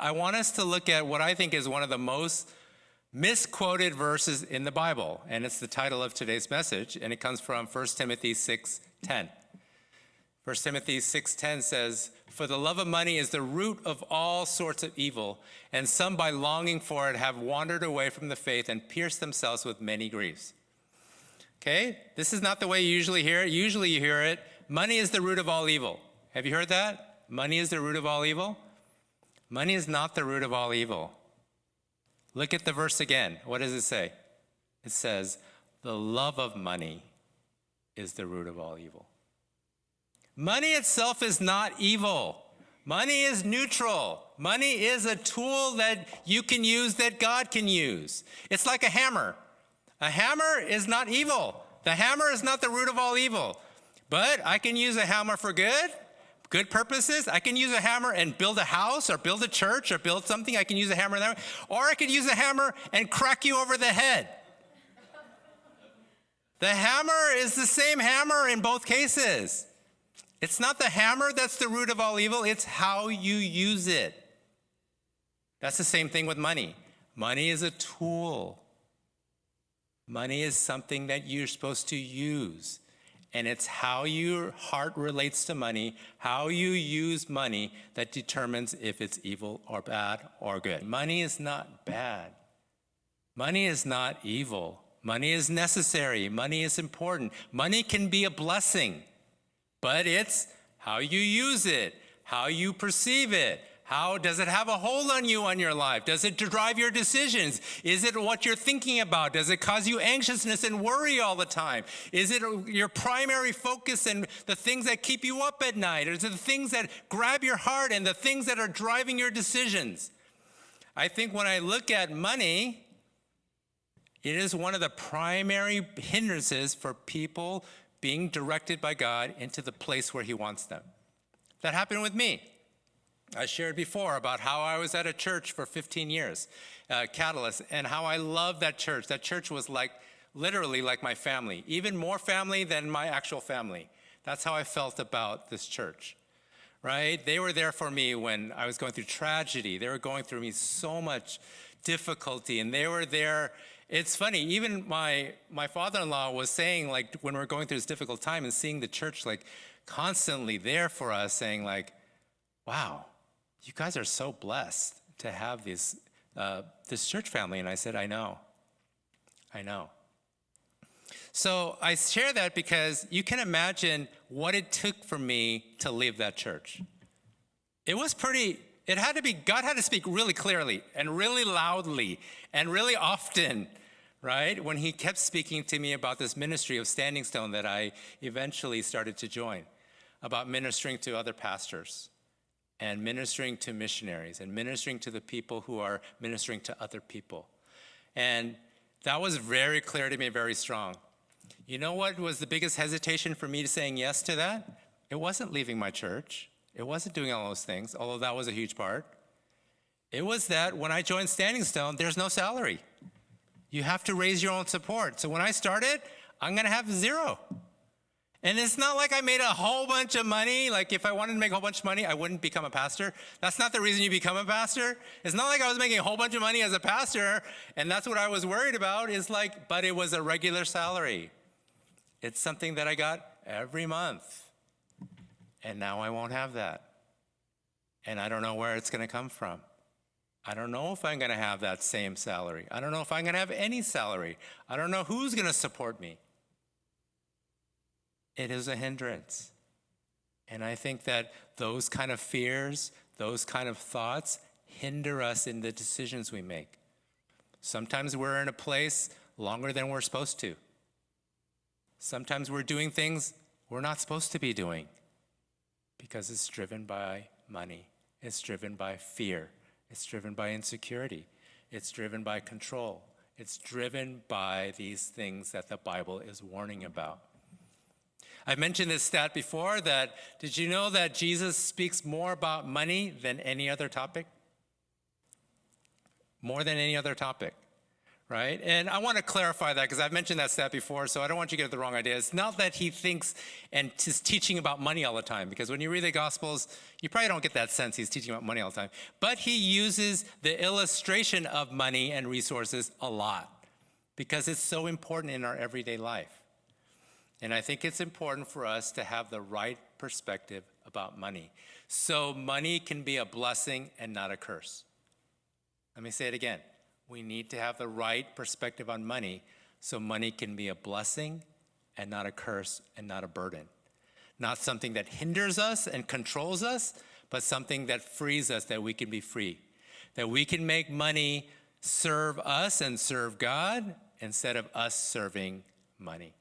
I want us to look at what I think is one of the most misquoted verses in the Bible, and it's the title of today's message, and it comes from 1 Timothy 6:10. 1 Timothy 6:10 says, "For the love of money is the root of all sorts of evil, and some by longing for it have wandered away from the faith and pierced themselves with many griefs." Okay, this is not the way you usually hear it. Usually you hear it, money is the root of all evil. Have you heard that? Money is the root of all evil? Money is not the root of all evil. Look at the verse again. What does it say? It says, the love of money is the root of all evil. Money itself is not evil. Money is neutral. Money is a tool that you can use, that God can use. It's like a hammer. A hammer is not evil. The hammer is not the root of all evil. But I can use a hammer for good purposes. I can use a hammer and build a house or build a church or build something. I can use a hammer that way. Or I could use a hammer and crack you over the head. The hammer is the same hammer in both cases. It's not the hammer that's the root of all evil. It's how you use it. That's the same thing with money. Money is a tool. Money is something that you're supposed to use. And it's how your heart relates to money, how you use money, that determines if it's evil or bad or good. Money is not bad. Money is not evil. Money is necessary. Money is important. Money can be a blessing, but it's how you use it, how you perceive it. How does it have a hold on you on your life? Does it drive your decisions? Is it what you're thinking about? Does it cause you anxiousness and worry all the time? Is it your primary focus and the things that keep you up at night? Or is it the things that grab your heart and the things that are driving your decisions? I think when I look at money, it is one of the primary hindrances for people being directed by God into the place where He wants them. That happened with me. I shared before about how I was at a church for 15 years, Catalyst, and how I loved that church. That church was literally like my family, even more family than my actual family. That's how I felt about this church, right? They were there for me when I was going through tragedy. They were going through me so much difficulty, and they were there. It's funny, even my father-in-law was saying, when we were going through this difficult time and seeing the church constantly there for us, saying wow, you guys are so blessed to have this church family. And I said, I know. So I share that because you can imagine what it took for me to leave that church. It had to be, God had to speak really clearly and really loudly and really often, right? When He kept speaking to me about this ministry of Standing Stone that I eventually started to join, about ministering to other pastors, and ministering to missionaries, and ministering to the people who are ministering to other people. And that was very clear to me, very strong. You know what was the biggest hesitation for me to saying yes to that? It wasn't leaving my church. It wasn't doing all those things, although that was a huge part. It was that when I joined Standing Stone, there's no salary. You have to raise your own support. So when I started, I'm gonna have zero. And it's not like I made a whole bunch of money. If I wanted to make a whole bunch of money, I wouldn't become a pastor. That's not the reason you become a pastor. It's not like I was making a whole bunch of money as a pastor, and that's what I was worried about. But it was a regular salary. It's something that I got every month. And now I won't have that. And I don't know where it's going to come from. I don't know if I'm going to have that same salary. I don't know if I'm going to have any salary. I don't know who's going to support me. It is a hindrance. And I think that those kind of fears, those kind of thoughts hinder us in the decisions we make. Sometimes we're in a place longer than we're supposed to. Sometimes we're doing things we're not supposed to be doing because it's driven by money. It's driven by fear. It's driven by insecurity. It's driven by control. It's driven by these things that the Bible is warning about. I've mentioned this stat before did you know that Jesus speaks more about money than any other topic? More than any other topic, right? And I want to clarify that because I've mentioned that stat before, so I don't want you to get the wrong idea. It's not that he thinks and is teaching about money all the time, because when you read the Gospels, you probably don't get that sense he's teaching about money all the time. But he uses the illustration of money and resources a lot because it's so important in our everyday life. And I think it's important for us to have the right perspective about money. So money can be a blessing and not a curse. Let me say it again. We need to have the right perspective on money so money can be a blessing and not a curse and not a burden. Not something that hinders us and controls us, but something that frees us, that we can be free. That we can make money serve us and serve God instead of us serving money.